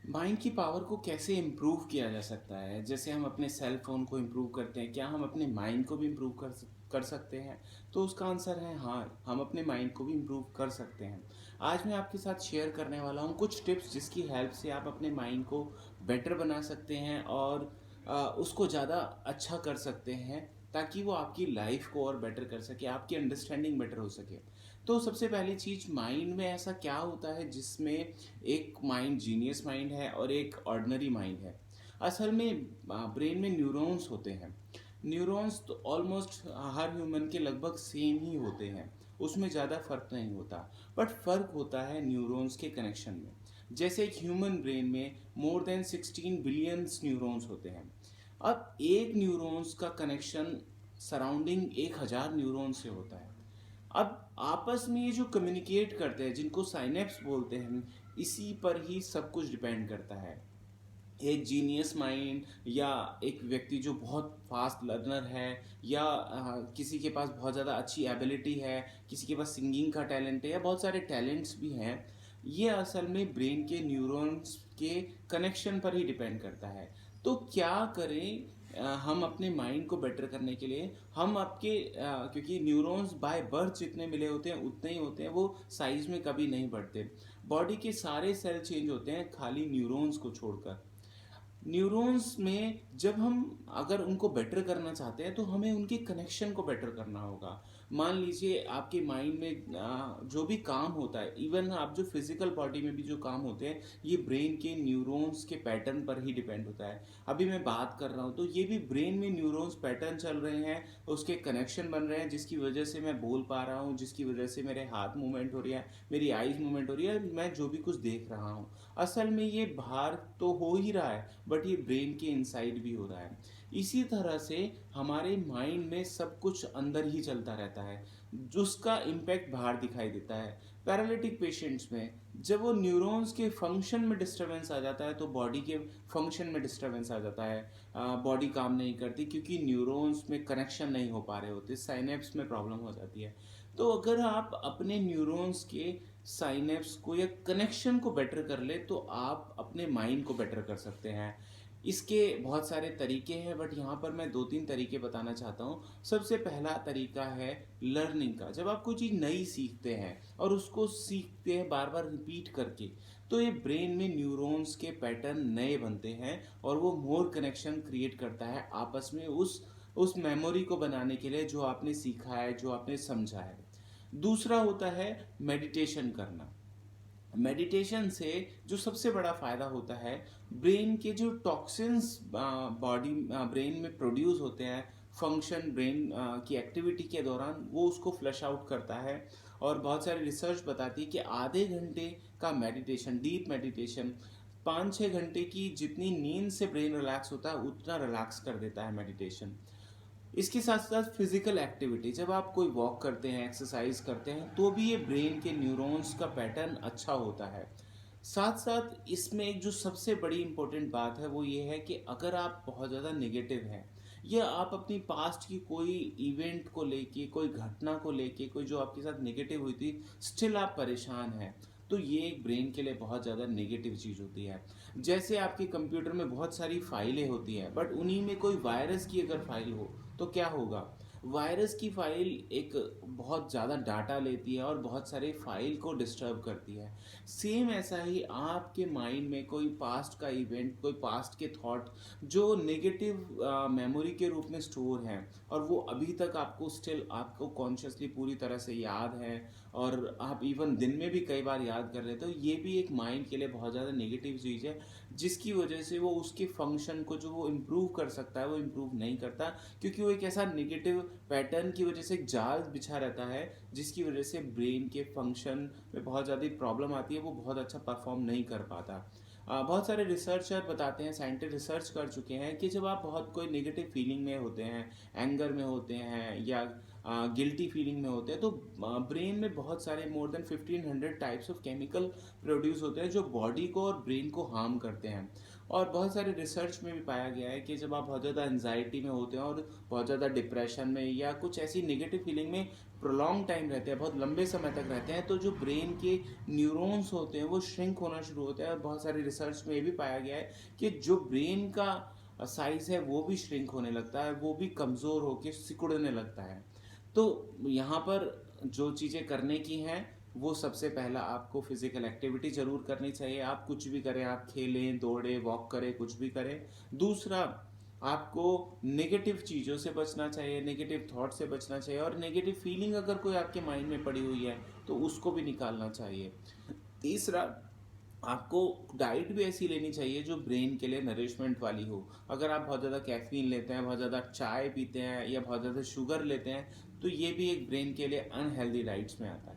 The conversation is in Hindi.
माइंड की पावर को कैसे इम्प्रूव किया जा सकता है? जैसे हम अपने सेल फ़ोन को इम्प्रूव करते हैं, क्या हम अपने माइंड को भी इम्प्रूव कर सकते हैं? तो उसका आंसर है हाँ, हम अपने माइंड को भी इम्प्रूव कर सकते हैं। आज मैं आपके साथ शेयर करने वाला हूँ कुछ टिप्स जिसकी हेल्प से आप अपने माइंड को बेटर बना सकते हैं और उसको ज़्यादा अच्छा कर सकते हैं ताकि वो आपकी लाइफ़ को और बेटर कर सके, आपकी अंडरस्टैंडिंग बेटर हो सके। तो सबसे पहली चीज़ माइंड में ऐसा क्या होता है जिसमें एक माइंड जीनियस माइंड है और एक ऑर्डिनरी माइंड है। असल में ब्रेन में न्यूरॉन्स होते हैं। न्यूरॉन्स तो ऑलमोस्ट हर ह्यूमन के लगभग सेम ही होते हैं, उसमें ज़्यादा फ़र्क नहीं होता। बट फ़र्क होता है न्यूरॉन्स के कनेक्शन में। जैसे एक ह्यूमन ब्रेन में मोर देन 16 बिलियंस न्यूरॉन्स होते हैं। अब एक न्यूरॉन्स का कनेक्शन सराउंडिंग 1000 न्यूरॉन से होता है। अब आपस में ये जो कम्युनिकेट करते हैं जिनको साइनेप्स बोलते हैं, इसी पर ही सब कुछ डिपेंड करता है। एक जीनियस माइंड या एक व्यक्ति जो बहुत फास्ट लर्नर है या किसी के पास बहुत ज़्यादा अच्छी एबिलिटी है, किसी के पास सिंगिंग का टैलेंट है या बहुत सारे टैलेंट्स भी हैं, ये असल में ब्रेन के न्यूरॉन्स के कनेक्शन पर ही डिपेंड करता है। तो क्या करें हम अपने माइंड को बेटर करने के लिए? हम आपके क्योंकि न्यूरॉन्स बाय बर्थ जितने मिले होते हैं उतने ही होते हैं, वो साइज में कभी नहीं बढ़ते। बॉडी के सारे सेल चेंज होते हैं खाली न्यूरॉन्स को छोड़कर। न्यूरॉन्स में जब हम अगर उनको बेटर करना चाहते हैं तो हमें उनके कनेक्शन को बेटर करना होगा। मान लीजिए आपके माइंड में जो भी काम होता है, इवन आप जो फिजिकल बॉडी में भी जो काम होते हैं, ये ब्रेन के न्यूरॉन्स के पैटर्न पर ही डिपेंड होता है। अभी मैं बात कर रहा हूँ तो ये भी ब्रेन में न्यूरॉन्स पैटर्न चल रहे हैं, उसके कनेक्शन बन रहे हैं जिसकी वजह से मैं बोल पा रहा हूँ, जिसकी वजह से मेरे हाथ मूवमेंट हो रही है, मेरी आईज मूवमेंट हो रही है, मैं जो भी कुछ देख रहा हूँ। असल में ये बाहर तो हो ही रहा है, बट ये ब्रेन के इनसाइड भी हो रहा है। इसी तरह से हमारे माइंड में सब कुछ अंदर ही चलता रहता है, जिसका इम्पैक्ट बाहर दिखाई देता है। पैरालिटिक पेशेंट्स में जब वो न्यूरॉन्स के फंक्शन में डिस्टरबेंस आ जाता है तो बॉडी के फंक्शन में डिस्टरबेंस आ जाता है। बॉडी काम नहीं करती क्योंकि न्यूरॉन्स में कनेक्शन नहीं हो पा रहे होते, साइनेप्स में प्रॉब्लम हो जाती है। तो अगर आप अपने न्यूरॉन्स के साइनेप्स को या कनेक्शन को बेटर कर ले तो आप अपने माइंड को बेटर कर सकते हैं। इसके बहुत सारे तरीके हैं बट यहाँ पर मैं 2-3 तरीके बताना चाहता हूँ। सबसे पहला तरीका है लर्निंग का। जब आप कोई चीज़ नई सीखते हैं और उसको सीखते हैं बार बार रिपीट करके, तो ये ब्रेन में न्यूरॉन्स के पैटर्न नए बनते हैं और वो मोर कनेक्शन क्रिएट करता है आपस में उस मेमोरी को बनाने के लिए जो आपने सीखा है, जो आपने समझा है। दूसरा होता है मेडिटेशन करना। मेडिटेशन से जो सबसे बड़ा फ़ायदा होता है, ब्रेन के जो टॉक्सिन्स बॉडी ब्रेन में प्रोड्यूस होते हैं, फंक्शन ब्रेन की एक्टिविटी के दौरान वो उसको फ्लश आउट करता है। और बहुत सारी रिसर्च बताती है कि आधे घंटे का मेडिटेशन, डीप मेडिटेशन, 5-6 घंटे की जितनी नींद से ब्रेन रिलैक्स होता है उतना रिलैक्स कर देता है मेडिटेशन। इसके साथ साथ फिजिकल एक्टिविटी, जब आप कोई वॉक करते हैं, एक्सरसाइज करते हैं, तो भी ये ब्रेन के न्यूरॉन्स का पैटर्न अच्छा होता है। साथ साथ इसमें एक जो सबसे बड़ी इंपॉर्टेंट बात है वो ये है कि अगर आप बहुत ज़्यादा नेगेटिव हैं या आप अपनी पास्ट की कोई इवेंट को लेके, कोई घटना को लेके, कोई जो आपके साथ नेगेटिव हुई थी, स्टिल आप परेशान हैं, तो ये एक ब्रेन के लिए बहुत ज़्यादा नेगेटिव चीज़ होती है। जैसे आपके कंप्यूटर में बहुत सारी फाइलें होती हैं बट उन्हीं में कोई वायरस की अगर फाइल हो तो क्या होगा? वायरस की फाइल एक बहुत ज़्यादा डाटा लेती है और बहुत सारे फाइल को डिस्टर्ब करती है। सेम ऐसा ही आपके माइंड में कोई पास्ट का इवेंट, कोई पास्ट के थॉट जो नेगेटिव मेमोरी के रूप में स्टोर हैं और वो अभी तक आपको स्टिल आपको कॉन्शियसली पूरी तरह से याद है और आप इवन दिन में भी कई बार याद कर लेते हो, ये भी एक माइंड के लिए बहुत ज़्यादा नेगेटिव चीज़ है जिसकी वजह से वो उसके फंक्शन को जो वो इम्प्रूव कर सकता है वो इम्प्रूव नहीं करता, क्योंकि वो एक ऐसा नेगेटिव पैटर्न की वजह से एक जाल बिछा रहता है जिसकी वजह से ब्रेन के फंक्शन में बहुत ज़्यादा प्रॉब्लम आती है, वो बहुत अच्छा परफॉर्म नहीं कर पाता। बहुत सारे रिसर्चर बताते हैं, साइंटिस्ट रिसर्च कर चुके हैं कि जब आप बहुत कोई नेगेटिव फीलिंग में होते हैं, एंगर में होते हैं या गिल्टी फीलिंग में होते हैं, तो ब्रेन में बहुत सारे more than 1500 types of chemical produce होते हैं जो बॉडी को और ब्रेन को हार्म करते हैं। और बहुत सारे रिसर्च में भी पाया गया है कि जब आप बहुत ज़्यादा एनजाइटी में होते हैं और बहुत ज़्यादा डिप्रेशन में या कुछ ऐसी नेगेटिव फीलिंग में प्रोलॉन्ग टाइम रहते हैं, बहुत लंबे समय तक रहते हैं, तो जो ब्रेन के न्यूरॉन्स होते हैं वो श्रिंक होना शुरू होते हैं। और बहुत सारे रिसर्च में ये भी पाया गया है कि जो ब्रेन का साइज है वो भी श्रिंक होने लगता है, वो भी कमज़ोर होकर सिकुड़ने लगता है। तो यहाँ पर जो चीज़ें करने की हैं, वो सबसे पहला आपको फिजिकल एक्टिविटी ज़रूर करनी चाहिए। आप कुछ भी करें, आप खेलें, दौड़ें, वॉक करें, कुछ भी करें। दूसरा, आपको नेगेटिव चीज़ों से बचना चाहिए, नेगेटिव थॉट से बचना चाहिए, और नेगेटिव फीलिंग अगर कोई आपके माइंड में पड़ी हुई है तो उसको भी निकालना चाहिए। तीसरा, आपको डाइट भी ऐसी लेनी चाहिए जो ब्रेन के लिए नरिशमेंट वाली हो। अगर आप बहुत ज़्यादा कैफ़ीन लेते हैं, बहुत ज़्यादा चाय पीते हैं या बहुत ज़्यादा शुगर लेते हैं, तो ये भी एक ब्रेन के लिए अनहेल्दी डाइट्स में आता है।